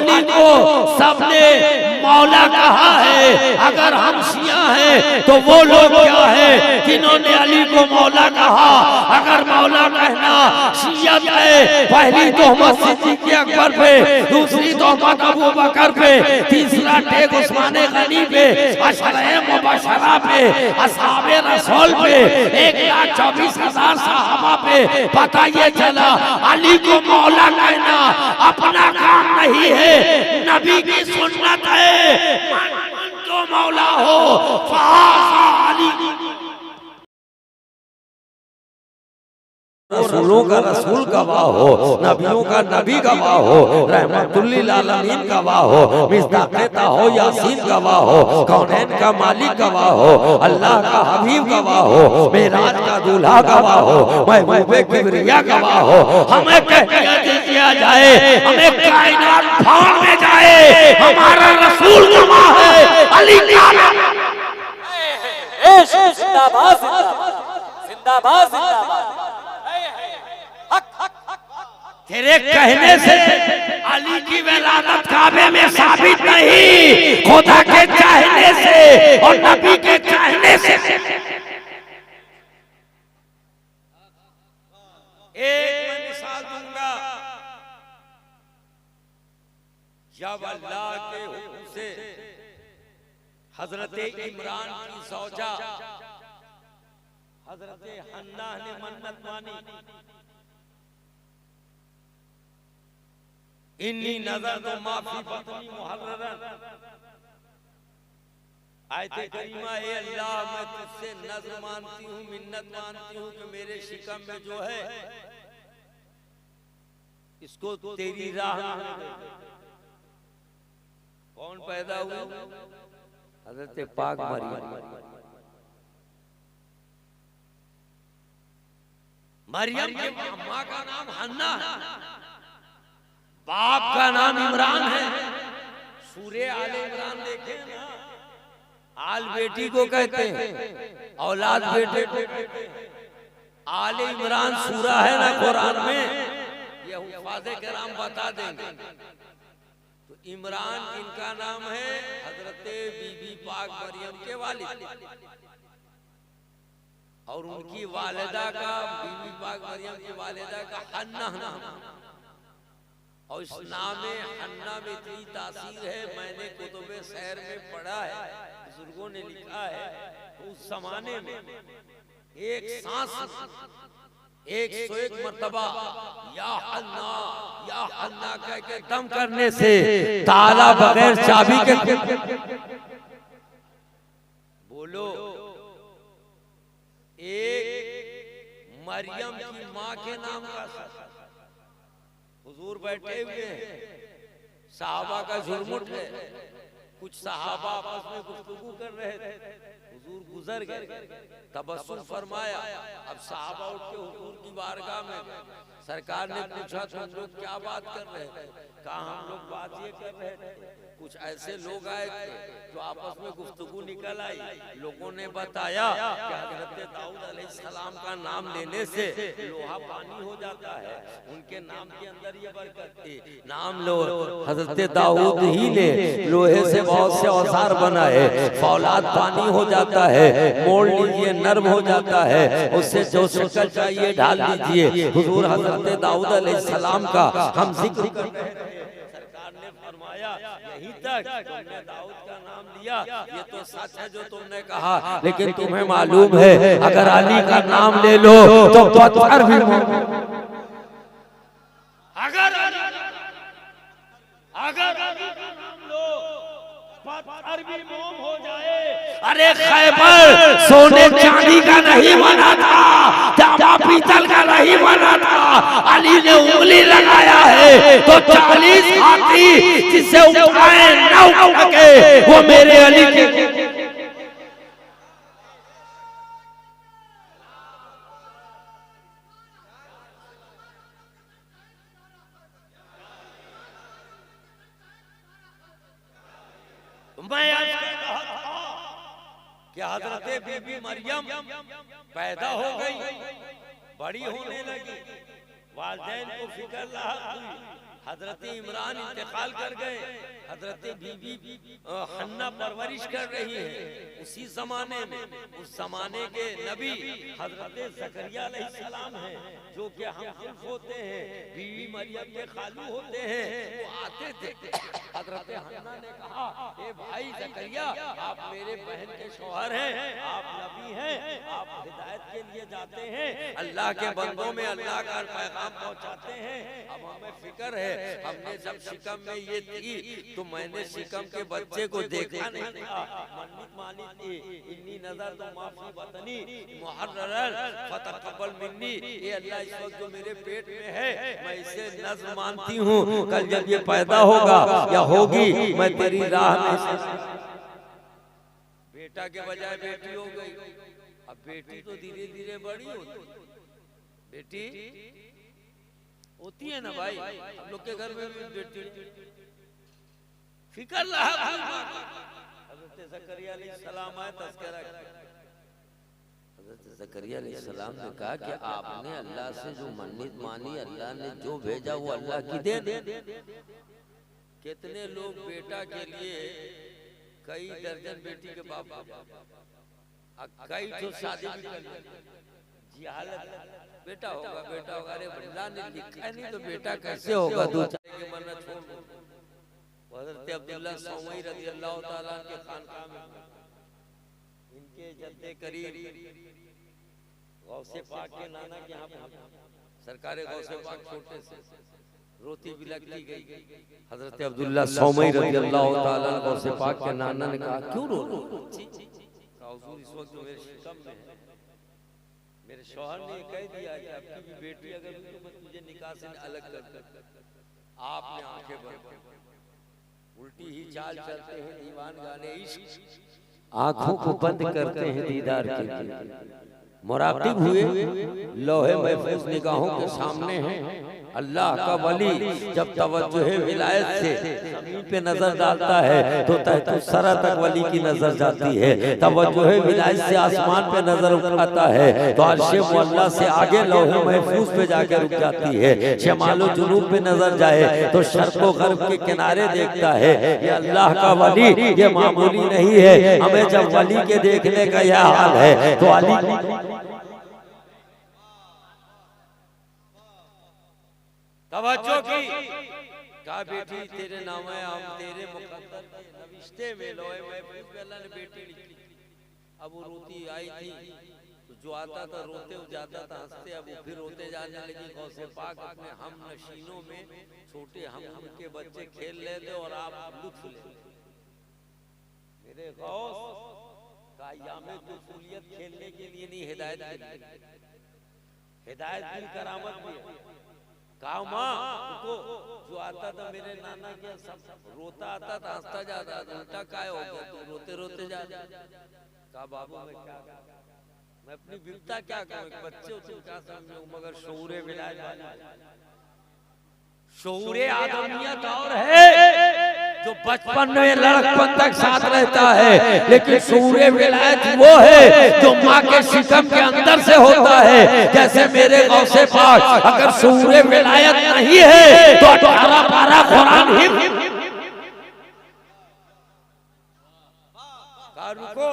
अली को सबने मौला कहा है। अगर हम शिया हैं तो वो लोग क्या है जिन्होंने अली को मौला कहा? अगर मौला कहना शियत है, पहली तोहमत सिद्दीक़ अकबर पे, दूसरी तोहमत अबू बकर पे, तीसरा टेक उस्मान गनी पे, अशरे मुबशरा पे, असहाबे रसूल पे, 1,24,000 सहाबा पे पता ये चला अली को मौला कहना अपना काम नहीं है, नबी की सुन्नत है। मन तो मौला हो फ़ासा अली। रसूलों का रसूल गवाह हो, नबियों का नबी गवाह हो, रहमतुल्लिल आलमीन गवाह हो, मिस्दाक़ हो यासीन गवाह हो, कौनैन का मालिक गवाह हो, अल्लाह का हबीब गवाह हो, मेराज का दूल्हा गवाह हो, महबूबे किबरिया गवाह हो। हमें किया जाए, हमें कायनात फाड़ में जाए, हमारा रसूल गवाह है। अली जिंदाबाद जिंदाबाद जिंदाबाद। तेरे कहने से अली की विलादत काबे में साबित नहीं, खुदा के चाहने से और नबी के चाहने से। एक मैं मिसाल दूंगा, जब अल्लाह के हुक्म से हजरत इमरान की ज़ौजा हजरत हन्ना ने मन्नत मानी, इन्नी नजर तो माफी बतनी मुहर्ररन, आयते करीमा, ए अल्लाह मैं तुझसे नज़र मानती हूँ, मिन्नत मानती हूँ कि मेरे शिकम में जो है इसको तेरी राह में। कौन पैदा हुआ? हजरत पाक मरियम के माँ का नाम हन्ना, बाप का नाम इमरान है। सूरे आले इमरान देखे ना, आल बेटी को कहते हैं, औलाद बेटे को कहते हैं। आले इमरान सूरा है ना कुरान में, ये हुफ़ाज़े किराम बता देंगे। तो इमरान इनका नाम है, हजरत बीबी पाक मरियम के वालिद, और उनकी वालिदा का, बीबी पाक मरियम की वालिदा का हन्ना नाम। और इस नाम हन्ना में इतनी तासीर है, मैंने कुतुबे सैर में पढ़ा है, बुजुर्गों ने लिखा है, उस जमाने में एक सांस 101 मर्तबा या हन्ना कह के दम करने से ताला बगैर चाबी के बोलो, एक मरियम की माँ के नाम का हुजूर बैठे हुए हैं, सहाबा का झुरमुट है, कुछ सहाबा आपस में गुफ्तगू कर रहे थे, हुजूर गुजर गए, तबस्सुम फरमाया। अब सहाबा उठ के हुजूर की बारगाह में, सरकार ने पूछा तुम लोग क्या बात कर रहे थे? कहा हम लोग बात ये कर रहे थे, कुछ ऐसे लोग आए थे जो आपस में गुफ्तगू निकल आई, लोगों ने बताया कि हजरत दाऊद अलैहिस्सलाम का नाम लेने से लोहा पानी हो जाता है, उनके नाम के अंदर ये बरकत थी, नाम लो। हजरत दाऊद ही ने लोहे से बहुत से औजार बनाए, फौलाद पानी हो जाता है, मोड़ लीजिए नर्म हो जाता है, उससे जो शक्ल चाहिए ढाल लीजिए। हुजूर हजरत दाऊद अलैहिस्सलाम का हम जिक्र करते हैं, सरकार ने फरमाया यहीं तक तुमने दाऊद का नाम लिया, ये तो सच है जो तुमने कहा, लेकिन तुम्हें मालूम है अगर अली का नाम ले लो तो पत्थर भी अरबी मोम हो जाए। अरे खैबर सोने चांदी का नहीं बना था, तांबा पीतल का नहीं बना था, अली ने उंगली लगाया है तो 40 हाथी जिसे उठाए न उठा के वो मेरे अली के। मैं कि हजरत बीबी मरियम पैदा हो गई, बड़ी होने लगी, वालिदैन को फिक्र लाहक हुई, हजरत इमरान इंतकाल कर गए, हजरत बीबी हन्ना परवरिश कर रही है। उसी जमाने में उस जमाने के नबी हजरत ज़करिया अलैहिस्सलाम हैं, जो कि हम होते हैं, बीवी मरियम के खालू होते हैं। वो आते थे, हजरत हन्ना ने कहा, ए भाई ज़करिया, आप मेरे बहन के शौहर हैं, आप नबी हैं, आप हिदायत के लिए जाते हैं, अल्लाह के बंदों में अल्लाह का पैगाम पहुंचाते हैं। अब हमें फिक्र है, हमने जब शिकम में ये थी तो मैंने शिकम के बच्चे को देखा नहीं था, मन्नत मानी थी, इन्नी नजर तो माफी बतनी मुहर्रर फतकब्बल मिन्नी, ये अल्लाह इस वक्त जो मेरे पेट में है मैं इसे नज़्र मानती हूँ, कल जब ये पैदा होगा या होगी मैं तेरी राह में। बेटा के बजाय बेटी हो गई। अब बेटी तो धीरे धीरे बड़ी होती, बेटी होती है ना भाई, हम लोग के घर में भी बेटी फिकर रहा। हज़रत ज़करिया अलैहिस्सलाम आए, तज़किरा हज़रत ज़करिया अलैहिस्सलाम ने कहा कि आपने अल्लाह से जो मन्नत मानी, अल्लाह ने जो भेजा वो अल्लाह की देन। कितने लोग बेटा के लिए कई दर्जन बेटी के बाप, कई तो शादी भी कर जी हालत बेटा होगा, बेटा होगा, अरे अल्लाह ने लिखा है नहीं तो बेटा कैसे होगा, दो के मरना छोड़। हज़रत अब्दुल्लाह सौमई रज़ियल्लाहु ताला के खानकाह में इनके जद्दे करीब गौसे पाक के नाना के यहाँ सरकारे गौसे पाक छोटे से रोती भी लगती गई। हज़रत अब्दुल्लाह सौमई रज़ियल्लाहु ताला गौसे पाक के नाना ने कहा, क्यों रो रहे हो? हुजूर इस वक्त जो मेरे शिकम में है, मेरे शौहर ने कह दिया कि आपकी भी बेटी अगर मैं तुझे निकाह से अलग कर दूं। आपने आंखें बंद, उल्टी ही चाल चलते हैं दीवान गाने इश्क, आंखों को बंद करते हैं दीदार के लिए। मुराकिब हुए, लोहे महफूज निगाहों के सामने हैं। अल्लाह का वली जब तवज्जुह विलायत से ज़मीन पे नजर डालता है तो तहत सरा तक वली की नजर जाती है। तवज्जुह विलायत से आसमान पे नजर उठाता है तो अर्शे मुअल्ला से आगे लौहे महफूज पे जाके रुक जाती है। शमालो जुनूब पे नजर जाए तो शर्क़ व गर्ब के किनारे देखता है। ये अल्लाह का वली ये मामूली नहीं है। हमें जब वली के देखने का यह हाल है तो अली तवज्जो की, कहा बेटी तेरे नाम है, हम तेरे मुकद्दर नविश्ते में लोहे महफूज में अल्लाह ने बेटी लिखी। अब वो रोती आई थी तो जो आता था रोते हो जाता था हंसते, अब वो फिर रोते जाने लगी। गौसे पाक अपने हम नशीनों में छोटे हम के बच्चे खेल लेते और आप लुत्फ लेते। मेरे गौस का यामे कुफूलियत खेलने के लिए नहीं, हिदायत के लिए। हिदायत की करामत भी है। कहा माँ को जो आता था मेरे नाना के सब रोता आता था हंसता जाता था, उल्टा काय हो गया तो रोते रोते जा। कहा बाबू मैं क्या मैं अपनी विपता क्या करूं, बच्चे उसे क्या समझूं, मगर शऊरे विलायत शऊरे आदमियत और है जो बचपन में लड़कपन तक साथ रहता है, लेकिन शऊरे विलायत वो है जो माँ के शिकम के अंदर से होता है। जैसे मेरे गौसे पाक अगर शऊरे विलायत नहीं है तो 18 पारा कुरान ही रुको,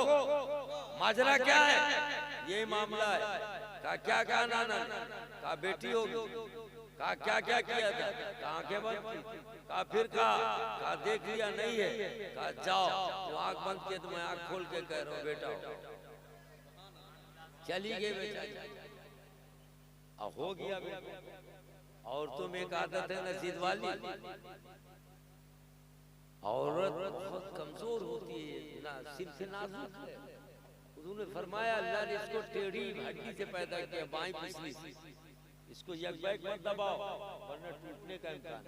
माजरा क्या है, ये मामला है। कहा क्या कहा नाना, कहा बेटी होगी। कहा क्या क्या किया था, कहा आंखें बंद की। कहा फिर कहा देख लिया नहीं है। कहा जाओ, वो आंख बंद किए तो मैं आंख खोल के कह रहा हूँ बेटा हो। चली गई बेचारी, हो गया बेटा। औरतों में एक आदत है नसीब वाली, औरत बहुत कमजोर होती है ना, सिर से नाजुक है। उन्होंने फरमाया अल्लाह ने इसको टेढ़ी हड्डी से पैदा किया, बाईं पिछली, इसको यकबैक मत दबाओ वरना टूटने का इम्कान।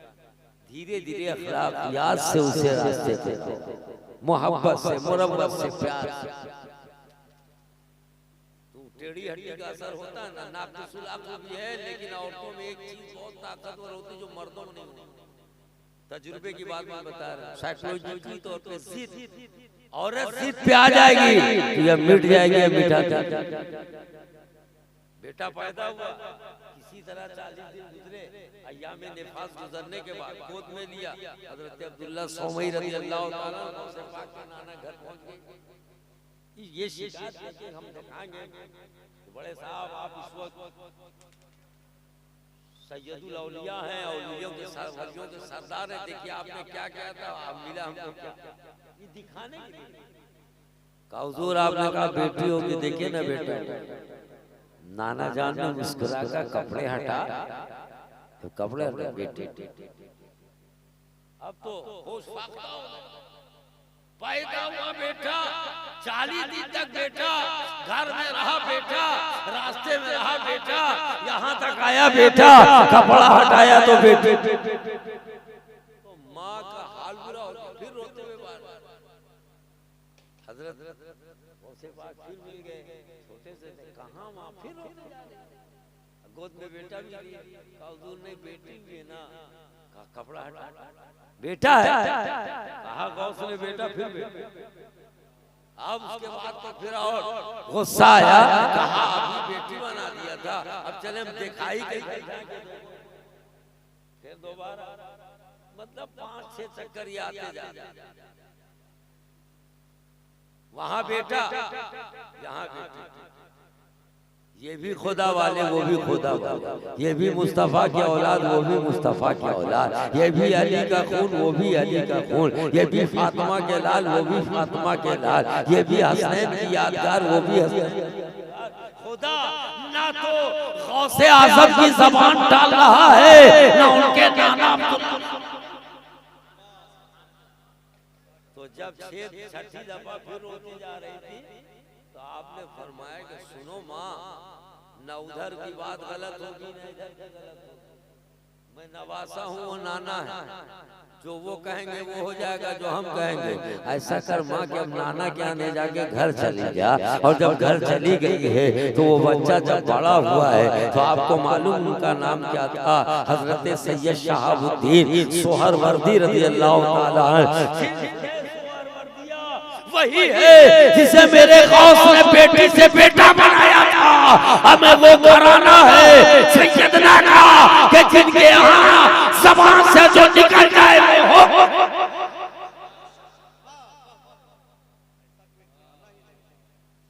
धीरे धीरे अखलाकियात से उसे रास्ते पे, मोहब्बत से, मुरब्बत से, प्यार से। तो टेढ़ी हड्डी का असर होता है ना, नाक़िसुल अक़ल भी है, लेकिन औरतों में एक चीज बहुत ताकतवर होती है जो मर्दों में नहीं होती। तजुर्बे की बात मैं बता रहा हूँ, साइकोलॉजी तौर पे जिद, औरत जिद पे आ जाएगी तो यह मिट जाएगी, यह मिटा। बेटा पैदा हुआ, किसी इसी तरह 40 दिन गुजरे। अय्याम निफास गुजरने के बाद गोद में लिया हजरत अब्दुल्ला सौमई रज़ी अल्लाह ताला अन्हु से पाक के नाना घर पहुंच गए। ये शिकायत लेके हम दिखाएंगे बड़े साहब आप इस वक्त सैयदुल औलिया हैं, औलियों के सरदार हैं, देखिए आपने क्या किया था, आप मिला हमको क्या, ये दिखाने के लिए कहा हुजूर आपने कहा बेटी होगी, देखिए ना बेटा। नाना जान ने मुस्कुरा कर कपड़े हटा तो कपड़े हटा बेटी। अब तो होश फाख्ता हो गया। पैदा हुआ बेटा, 40 दिन तक बेटा घर में रहा बेटा, रास्ते में रहा बेटा, यहाँ तक आया बेटा, कपड़ा हटाया तो बेटे। तो माँ का हाल बुरा हो गया, फिर रोते हुए बार हजरत फिर मिल गए, छोटे से कहाँ माँ, फिर रोते जा रहे, गोद में बेटा भी हुजूर नहीं बेटी भी है ना, कपड़ा हटा बेटा है, कहा गौस ने बेटा, फिर अब उसके बाद तो फिर और गुस्सा आया, कहा अभी बेटी बना दिया था, अब चले हम दिखाई के फिर दोबारा, मतलब 5-6 चक्कर आते जाते, वहां बेटा यहाँ बेटी, ये भी खुदा वाले वो भी खुदा वाले, ये भी मुस्तफा की औलाद वो भी मुस्तफा की औलाद, ये भी अली का खून वो भी अली का खून, ये भी फातिमा के लाल वो भी फातिमा के लाल, ये भी हसनैन की यादगार वो भी हसनैन। खुदा ना तो गौसे आज़म की ज़बान डाल रहा है ना उनके नाना। तो जब छठी दफा फिर रोती जा रही थी तो आपने फरमाया कि सुनो माँ, न उधर की बात गलत होगी न इधर की गलत होगी, मैं नवासा हूँ वो नाना है, जो वो कहेंगे वो हो जाएगा जो हम कहेंगे। ऐसा कर माँ के अब नाना के आने जाके घर चली जा, और जब घर चली गई है तो वो बच्चा जब बड़ा हुआ है तो आपको मालूम उनका नाम क्या था, हजरत सैयद शहाबुद्दीन सोहरवर्दी रज़ी अल्लाह ताला वही है जिसे मेरे गौस ने बेटी से बेटा बनाया था। हमें वो घराना है सैयदना का कि जिनके यहाँ ज़बान से जो निकल जाए वो हो।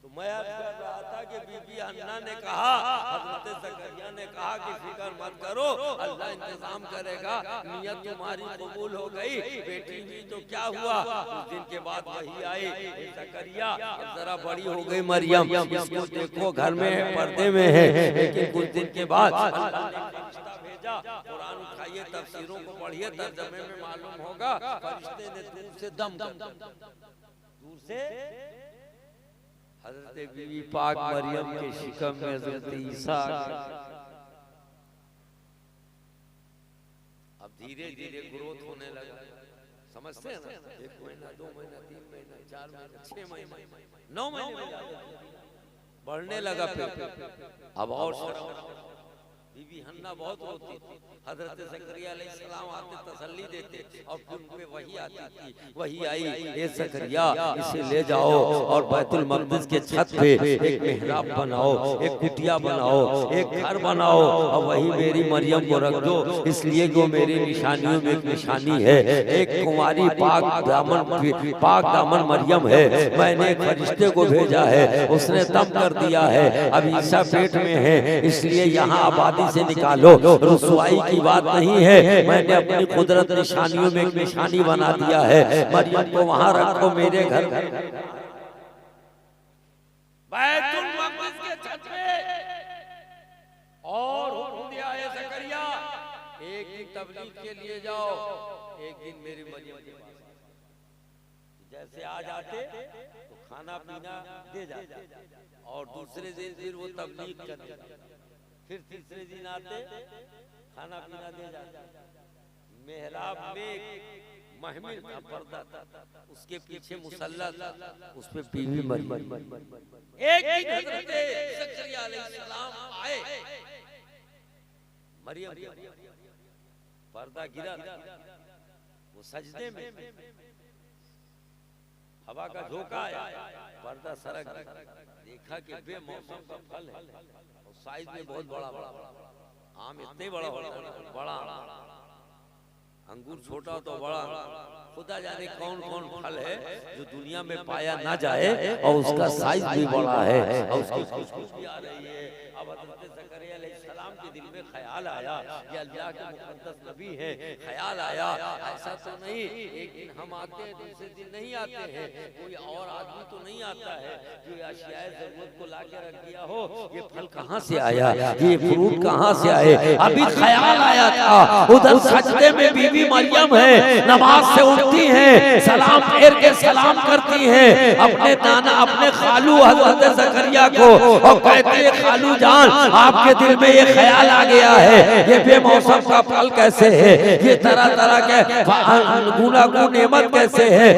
तो मैं अर्ज़ कर रहा था कि बीबी अन्ना ने कहा, हज़रत ज़करिया ने कहा कि फिक्र मत करो, अल्लाह इंतजाम करेगा, नियत तुम्हारी कबूल हो गई, बेटी हुई तो क्या हुआ। कुछ दिन के बाद वही आई ज़करिया, जरा बड़ी हो गई मरियम, इसको देखो घर में पर्दे में है, लेकिन कुछ दिन के बाद अल्लाह ने फरिश्ता भेजा। कुरान उठाइए, तफसीरों को पढ़िए, तर्जुमे में मालूम होगा, फरिश्ते ने दूर से दम दूर से हजरत बीवी पाक मरियम के शिकम में हजरत ईसा। अब धीरे धीरे ग्रोथ होने लगा, समझते हैं ना, 1 महीना 2 महीना 3 महीना 4 महीना 6 महीना 9 महीने बढ़ने लगा। फिर अब और बीबी हन्ना बहुत रोती थी, हजरत ज़करिया अलैहिस्सलाम आते तसल्ली देते और फिर उनपे वही आती थी, वही आई, ए ज़करिया इसे ले जाओ और बैतुल मक़दिस के छत पे एक मेहराब बनाओ, एक कुटिया बनाओ, एक घर बनाओ और वही मेरी मरियम को रख दो, इसलिए कि मेरी निशानियों में एक निशानी है, एक कुंवारी पाक दामन मरियम है। मैंने एक फरिश्ते को भेजा है, उसने दम कर दिया है, अब ईसा पेट में है, इसलिए यहाँ आबादी से निकालो, रुसवाई की बात नहीं है, मैंने अपनी कुदरत निशानियों में एक निशानी बना दिया है, मरियम को वहां रखो मेरे घर। बैतुल मक़दिस के छत पे और हुक्म दिया है ज़करिया, एक दिन तबलीग के लिए जाओ, एक दिन मेरी मरियम के पास, जैसे आ जाते तो खाना पीना दे जाते और दूसरे दिन फिर वो तबलीग करने, फिर तीसरे दिन आते खाना पीना दे जाते। मेहराब में महमिल का पर्दा था, उसके पीछे मुसल्ला था, उस पे बीवी मरियम। एक दिन हज़रत ज़करिया अलैहिस्सलाम आए, मरियम पर्दा गिरा, वो सजदे में, हवा का झोंका आया, पर्दा सरक, देखा कि बेमौसम का फल है और साइज में बहुत बड़ा बड़ा, आम इतना ही बड़ा होता है, बड़ा अंगूर छोटा तो बड़ा, खुदा जाने कौन कौन फल है जो दुनिया में पाया ना जाए और उसका साइज भी बड़ा है और उसकी खुशबू भी आ रही है। अब हज़रत ज़करिया अलैहिस्सलाम के दिल में ख्याल आया, ये अल्लाह के मुक़द्दस नबी है, ख्याल आया ऐसा तो नहीं एक दिन हम आते हैं दूसरे दिन नहीं आते हैं, कोई और आदमी तो नहीं आता है जो अशियाए ज़रूरत को ला के रख दिया हो, ये फल कहाँ से आया, ये फ्रूट कहाँ से आए। अभी ख्याल आया था, उधर सजदे में बीबी मरियम है, नमाज से उठती हैं, सलाम फेर के सलाम करती हैं अपने नाना अपने खालू हज़रत ज़करिया को और कहते हैं खालू जान आपके दिल में ये ख्याल आ गया है, ये बेमौसम का फल कैसे है, ये तरह तरह के गुनागुन नेमत कैसे है,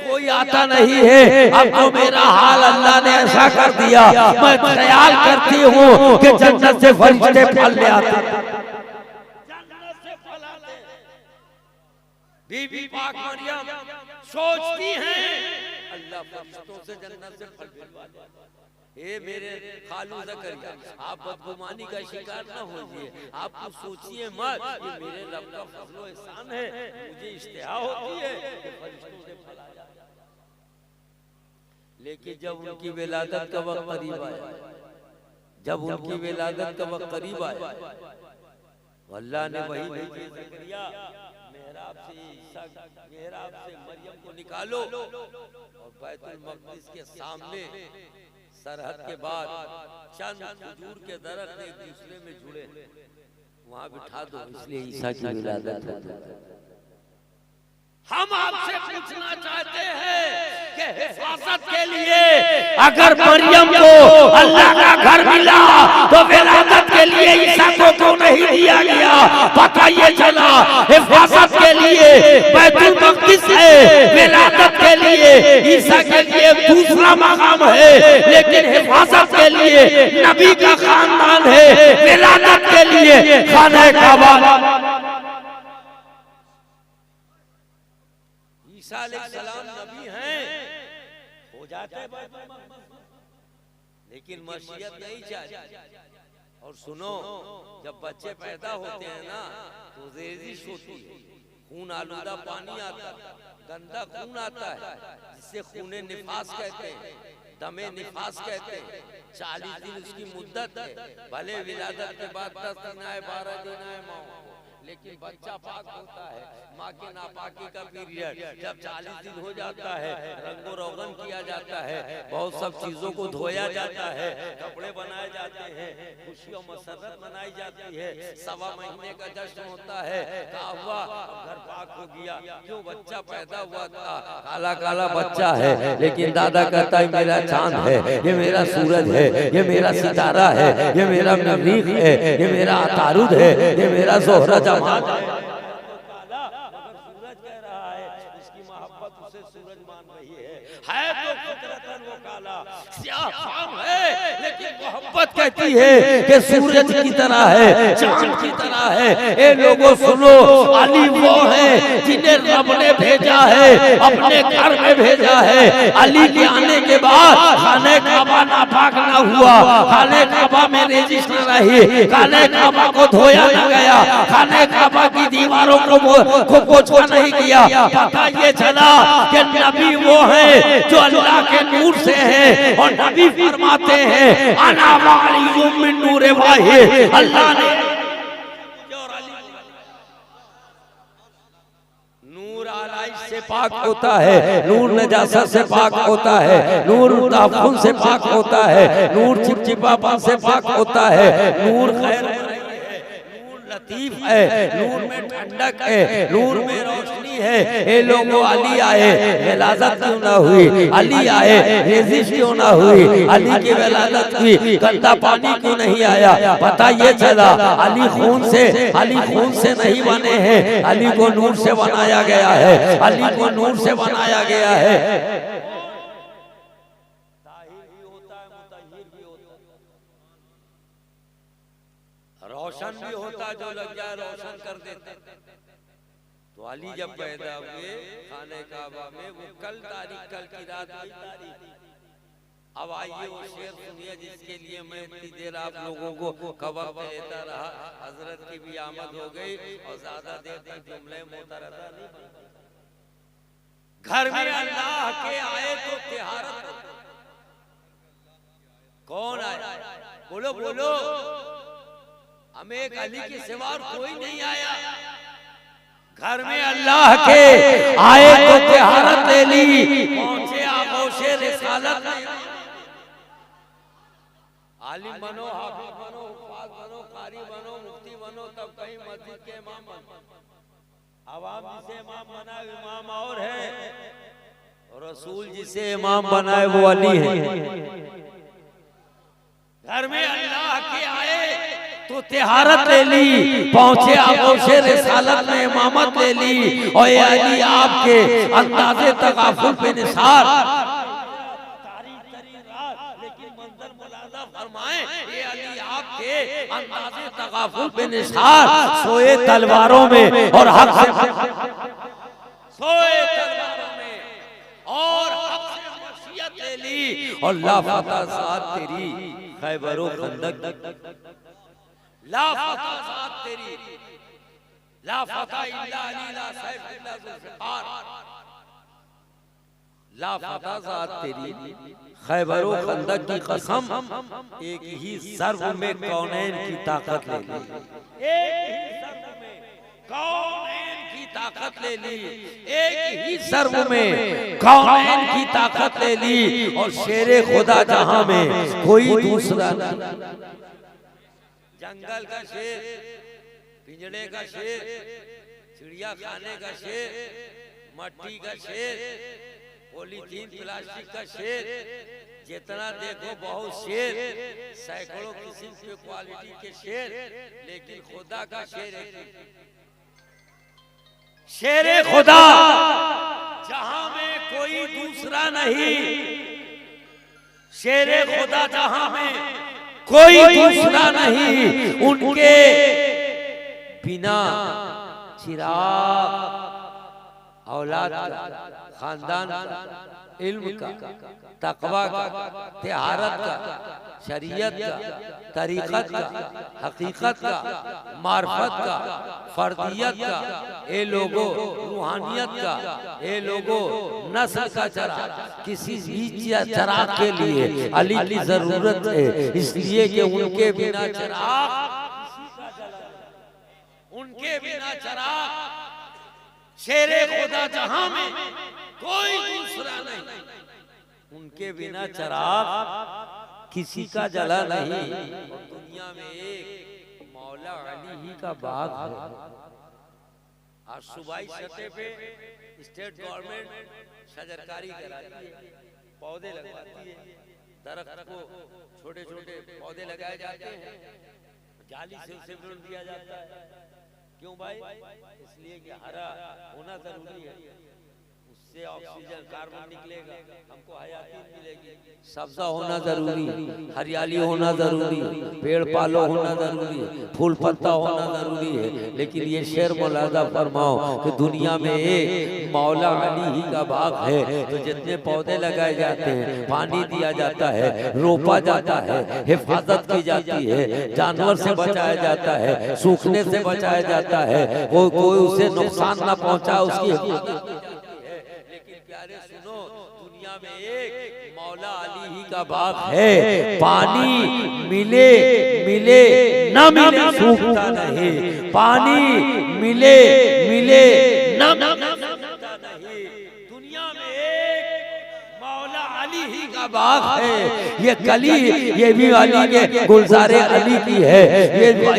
कोई आता नहीं है। अब तो मेरा हाल अल्लाह ने ऐसा कर दिया, मैं ख्याल करती हूँ कि जन्नत से फरिश्ते फल ले आते, बीबी पाक मरियम सोचती हैं अल्लाह फरिश्तों से जन्नत से फल भिजवा दे। ए मेरे खालू ज़करिया आप बदगुमानी का शिकार ना होइए, आप कुछ सोचिए मत, ये मेरे रब का फज़्ल व एहसान है, मुझे इश्तिहा होती है कि फरिश्तों से फल आ जाए। लेकिन जब उनकी विलादत का वक्त करीब आया, जब उनकी विलादत का वक्त करीब आया, अल्लाह ने वही भेजी ज़करिया मेहराब से मरियम को निकालो और बैतुल मक़दिस के सामने सरहद के बाद चंद खजूर के दरख्त एक दूसरे में जुड़े वहां बिठा दो, इसलिए ईसा की विलादत होती है। हम आपसे पूछना चाहते हैं कि हिफाजत के लिए अगर मरियम को अल्लाह का घर मिला तो विलादत के लिए ईसा को क्यों नहीं दिया गया? पता ये चला हिफाजत के लिए बैतुल मक़दिस है, विलादत के लिए ईसा के लिए दूसरा मकाम है, लेकिन हिफाजत के लिए नबी का खानदान है, विलादत के लिए खाने काबा। ईसा अलैहिस्सलाम नबी हैं, हो जाते हैं लेकिन मशीयत नहीं चाहिए। और सुनो जब बच्चे पैदा होते हैं ना तो रेजिश होती है, खून आलूदा पानी आता है, गंदा खून आता है जिससे खूने निफास कहते हैं, दमे निफास कहते हैं। 40 दिन उसकी मुद्दत है, भले विलादत के बाद 10 दिन आए 12 दिन आए माँ को, लेकिन बच्चा पाक होता है। माँ के नापाकी का पीरियड जब 40 दिन हो जाता है, रंगो रोगन किया जाता है, बहुत सब चीजों को धोया जाता है, कपड़े बनाए जाते हैं, खुशी और मसरत मनाई जाती है, 1.25 महीने का जश्न होता है। कहा हुआ घर पाक हो गया, क्यों बच्चा पैदा हुआ था, काला काला बच्चा है, लेकिन दादा कहता है मेरा चांद है, ये मेरा सूरज है, ये मेरा सितारा है, ये मेरा मरीख है, ये मेरा अतारुद है, ये मेरा ज़ोहरा जमात है। सूरज कह रहा है इसकी मोहब्बत उसे सूरज मान रही है तो फितरतन वो काला स्याह फाम है, लेकिन मोहब्बत कहती है कि सूरज की तरह है, चांद की तरह है। ए लोगों सुनो, अली वो है जिन्हें रब ने भेजा है, अपने घर में भेजा है। अली के आने के बाद खाने काबा नापाक ना हुआ, खाने काबा में रेजिश न रही, खाने काबा को धोया न गया, खाने काबा की दीवारों को पोछा नहीं किया। पता ये चला कि नबी वो है जो अल्लाह के नूर से है, और नबी फरमाते हैं अना वालियुम मिन नूरे वाहिद। अल्लाह ने नूर आलाइश से पाक होता है, नूर नजासत से पाक होता है, नूर ताफुन से पाक होता है, नूर चिपचिपापन से पाक होता है, नूर खैर लतीफ है, नूर में ठंडक है, नूर में रोशनी है। ये लोगों अली आए विलादत क्यों ना हुई, अली आए रेजिश क्यों ना हुई, अली की विलादत हुई गंदा पानी क्यों नहीं आया? पता ये चला अली खून से नहीं बने हैं, अली को नूर से बनाया गया है, अली को नूर से बनाया गया है। रोशन भी होता जो लग जाए रोशन कर देते। तो अली जब पैदा हुए खाने काबा में, वो कल की रात की तारीख अब आइए वो शेर सुनिए जिसके लिए मैं इतनी देर आप लोगों को का वक्त देता रहा। हजरत की भी आमद हो गई और ज्यादा देर तक जुमले मुतरदा नहीं बना। घर में अल्लाह के आए तो तिहारत, कौन आया? बोलो बोलो, हमें एक अली के सिवा और कोई नहीं आया। घर में अल्लाह के आए तो तिहारत ले ली, पहुंचे आगोशे रिसालत में। आलिम बनो, हाफिज बनो, हुफ्फाज बनो, कारी बनो, मुफ्ती बनो, तब कहीं मस्जिद के इमाम बनो। अवाम जिसे इमाम बनाए इमाम और है, रसूल जिसे इमाम बनाए वो अली है। घर में अल्लाह के आए तो तिहारत ले ली, पहुंचे आगोशे रिसालत में इमामत ले ली। और ये अली आपके अंदाज़े तगाफुल पे निसार, लेकिन मंजर मुलाजा फरमाएं, ये अली आपके अंदाज़े तगाफुल पे निसार, सोए तलवारों में और हक से, सोए तलवारों में और हक से वसीयत ले ली। और लाफता साथ तेरी खैबरो खंदक, लाफता साथ तेरी, लाफता इल्ला अली ला सैफ इल्ला ज़ुल्फ़िकार, लाफता साथ तेरी खैबरो खंदक की कसम, एक ही सर्व में कौनैन की ताकत ले ली, एक ही सर्व में कौनैन की ताकत ले ली, एक ही सर्व में कौनैन की ताकत ले ली। और शेरे खुदा जहां में कोई दूसरा नहीं। जंगल का शेर, पिंजड़े का शेर, चिड़िया खाने का शेर, मट्टी का शेर, पॉलीथीन प्लास्टिक का शेर, जितना देखो बहुत शेर, सैकड़ों किस्म के क्वालिटी के शेर, लेकिन खुदा का शेर एक, शेरे खुदा जहां में कोई दूसरा नहीं, शेरे खुदा जहां में कोई दूसरा नहीं। उनके बिना चिराग औलाद का, खानदान का, इल्म का, तकवा का, तिहारत का, शरीयत का, तरीक़त का, हकीकत का, मार्फत का, फर्दियत का, ए लोगो रूहानियत का, ए लोगो नस्ल का चराग, किसी भी चराग के लिए अली की जरूरत है। इसलिए कि उनके बिना चराग, उनके बिना चराग, शेरे खुदा जहां में कोई दूसरा नहीं, उनके बिना चराग किसी का जला नहीं। दुनिया में एक मौला अली ही का बाग है। आज सूबाई सतह पे स्टेट गवर्नमेंट शजरकारी कराती है, पौधे लगवाती है, दरख्त को छोटे छोटे पौधे लगाए जाते हैं, जाली से उसे विरुद्ध दिया जाता है। क्यों भाई? इसलिए कि हरा होना जरूरी है, उससे ऑक्सीजन कार्बन निकलेगा, हमको हयाती मिलेगी। सब्जा होना जरूरी, हरियाली होना जरूरी, पेड़ पालो होना जरूरी, फूल पत्ता होना जरूरी है। लेकिन ये शेर मुलाजा फरमाओ कि दुनिया में एक मौला अली ही का बाग है। तो जितने पौधे लगाए जाते हैं, पानी दिया जाता है, रोपा जाता है, हिफाजत की जाती है, जानवर से बचाया जाता है, सूखने से बचाया जाता है, कोई उसे नुकसान ना पहुंचा उसकी हिफाजत की जाती है। लेकिन प्यारे सुनो, दुनिया में एक मौला अली ही का बाग है। पानी मिले मिले न मिले सूखता नहीं, पानी मिले मिले न सूखता नहीं। दुनिया में एक मौला अली ही का बाग है। ये कली ये भी अली के गुलजारे अली की है,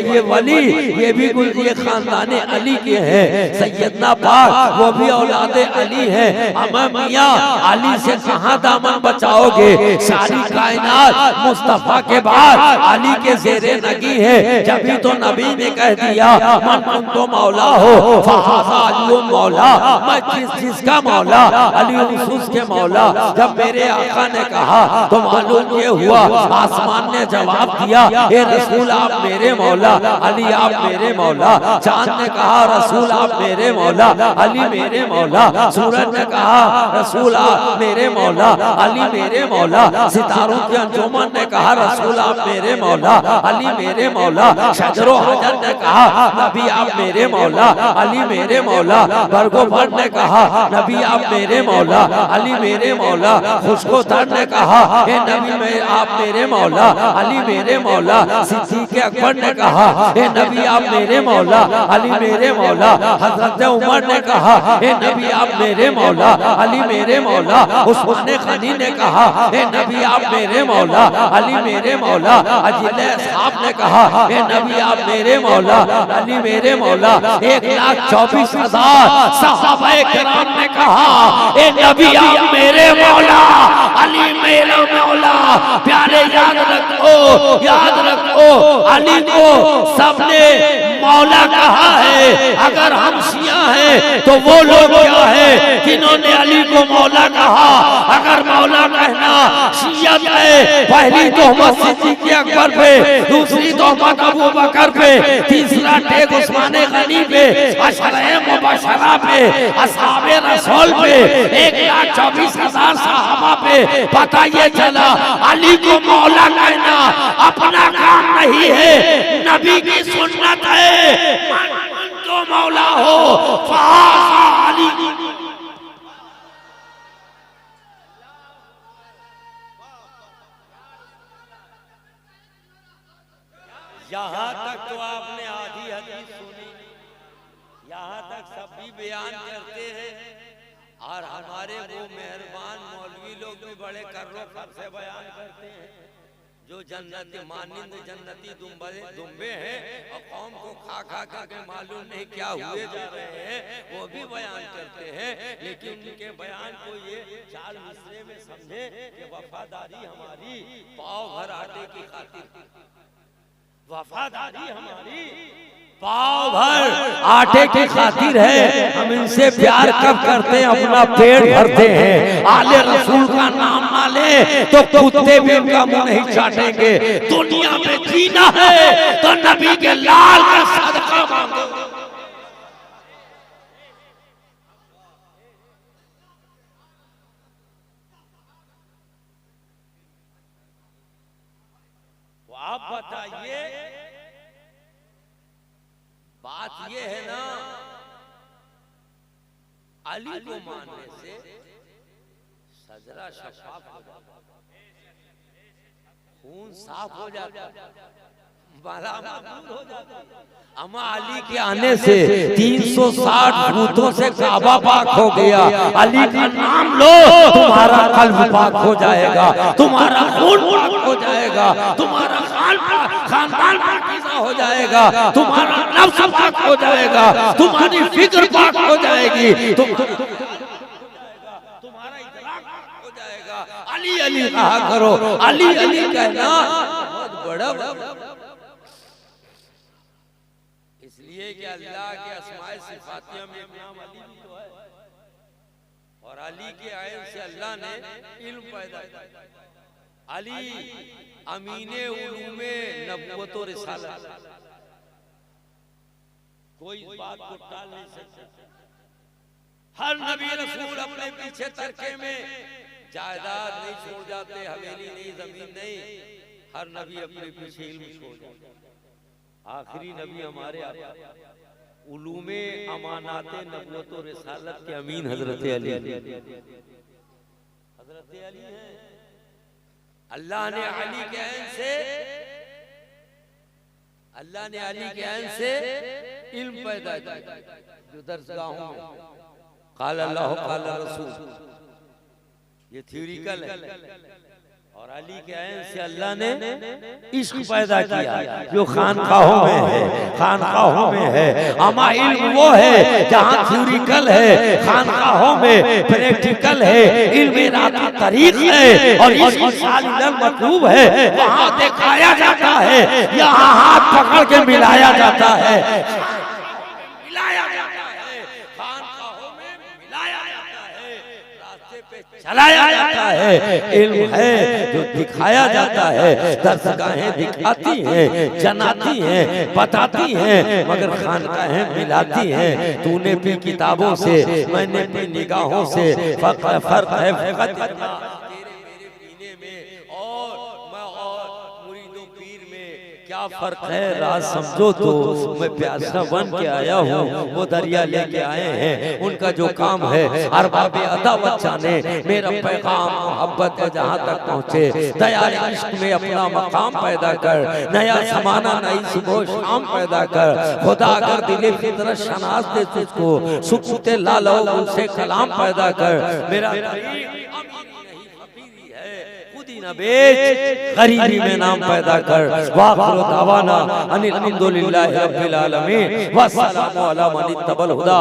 ये वली ये भी ये खानदाने अली के हैं। सैयदना पाक वो भी औलादे अली है। अम्मा मियाँ अली से कहाँ दामन बचाओगे? सारी कायनात मुस्तफा के बाद अली के ज़ेरे नगी है। जब भी तो नबी ने कह दिया मन कुंतो मौला हो फहाज़ा अली मौला, मैं जिसका मौला अली उसूस के मौला। जब मेरे आका ने कहा तो मालूम ये हुआ आसमान ने जवाब दिया ए रसूल आप मेरे मौला, अली आप मेरे मौला। चांद ने कहा रसूल आप मेरे मौला, अली मेरे मौला। सूरज ने कहा रसूल आप मेरे मौला, अली मेरे मौला। सितारों के अंजुमन ने कहा रसूल आप मेरे मौला, अली मेरे मौला। शजरो हजर ने कहा नबी आप मेरे मौला, अली मेरे मौला। बरगो भर ने कहा नबी आप मेरे मौला, अली मेरे मौला। खुशको तर ने कहा हे नबी मैं आप मेरे मौला, अली मेरे मौला। सिद्दीक अकबर ने कहा हे नबी आप मेरे मौला, अली मेरे मौला। हजरत उमर ने कहा हे नबी आप मेरे मौला, अली मेरे मौला। उस्मान गनी ने कहा हे नबी आप मेरे मौला, अली मेरे मौला। अजीले साहब ने कहा हे नबी आप मेरे मौला, अली मेरे मौला। 1,24,000 सहाबाए किराम ने कहा हे नबी आप मेरे मौला, अली मेरा मौला। प्यारे याद रखो अली को सबने मौला कहा है। अगर हम शिया हैं तो वो लोग क्या है जिन्होंने अली को मौला कहा। अगर मौला कहना शियत है, पहली तोहमत सिद्दीक अकबर पे, दूसरी तोहमत अबू बकर पे, तीसरा टेक उस्मान गनी पे, अशरे मुबशरा पे, असहाबे रसूल पे, 1,24,000 सहाबा पे। पता ये चला अली को मौला कहना अपना काम नहीं है, नबी की सुन्नत है। तो मौला हो फासा अली। यहाँ तक तो आपने आधी हदीस सुनी, यहाँ तक सब भी बयान करते हैं और हमारे वो मेहरबान मौलवी लोग भी बड़े कर्रो खर से बयान करते हैं जो जन्नत मानिंद जन्नती दुम्बे हैं और कौम को खा खा करके मालूम नहीं क्या हुए जा रहे हैं, वो भी बयान करते हैं। लेकिन उनके बयान को ये चाल मिसरे में समझे कि वफादारी हमारी पाव भर आटे की खातिर, वफादारी हमारी पाव भर आटे की खातिर है। हम इनसे प्यार कब करते हैं अपना पेट भरते हैं। आले रसूल का नाम ना ले तो कुत्ते भी उनका मुंह नहीं चाटेंगे। दुनिया में जीना है तो नबी के लाल का सदका मांगो। तो आप बताइए, बात ये है ना अली को मानने से सजरा शफाफ हो जाता, खून साफ हो जाता, बला मामूल हो जाता। अमा अली के आने से 360 फूटों से काबा पाक हो गया। अली का नाम लो तुम्हारा कल्ब पाक हो जाएगा, तुम्हारा खून पाक हो जाएगा, तुम्हारा खानदान पाकीज़ा हो जाएगा, तुम्हारा नफ्स पाक हो जाएगा, तुम्हारी फिक्र पाक हो जाएगी, तुम्हारा इदराक पाक हो जाएगा। अली अली कहा करो, अली अली कहना बहुत बड़ा। इसलिए कि अल्लाह के अस्माए सिफातिया में एक नाम अली भी तो है और अली के आयन से अल्लाह ने इल्म पैदा किया। अली अमीने उलूमे नबुव्वत और रिसालत, कोई इस बात को टाल नहीं सकता। हर नबी रसूल अपने पीछे तरके में जायदाद नहीं छोड़ जाते, हवेली नहीं, जमीन नहीं, हर नबी अपने पीछे इल्म छोड़ जाते। आखिरी नबी हमारे उलूमे अमानाते नबुव्वत और रिसालत के अमीन हजरत अली, हजरत अली हैं। अल्लाह ने अली के ऐन से, अल्लाह ने अली के ऐन से इल्म पैदा किया जो दरसगाहों में क़ाल अल्लाह क़ाल रसूल, ये थ्योरिकल है। और अली के ऐन से अल्लाह ने इश्क पैदा किया जो खानकाहों में है, खानकाहों में है। अमा इल्म वो है जहाँ थ्योरिकल है, खानकाहों में प्रैक्टिकल है, इल्म राता तरीक है और इश्क सालिदन मतलूब है। वहाँ दिखाया जाता है, यहाँ हाथ पकड़ के मिलाया जाता है, मिलाया जाता है, खानकाहों में मिलाया जाता है। चलाया जाता है, इल्म है जो दिखाया जाता है। दरसगाहें दिखाती हैं, जनाती हैं, बताती हैं, मगर खानगाहें मिलाती हैं। तूने पी किताबों से, मैंने पी निगाहों से, फर्क है फकत इतना तेरे मेरे पीने में और मैं और मुरीदों पीर में क्या फर्क है। राज समझो तो मैं प्यासा बन के आया हूँ, वो दरिया लेके आए हैं। उनका जो काम है अरबाब अदावत जाने, मेरा पैगाम मोहब्बत है जहाँ तक पहुँचे। दया इश्क में अपना मकाम पैदा कर, नया जमाना नई सुबह शाम पैदा कर। खुदा अगर दिले फितरत शनास दे तुझको, सुकूते लालो उनसे कलाम पैदा कर। मेरा न बेच, गरीबी में नाम पैदा कर। वाखिरु दावाना अनिल हम्दुलिल्लाहि रब्बिल आलमीन, वस्सलामु अला मन इत्तबल हुदा।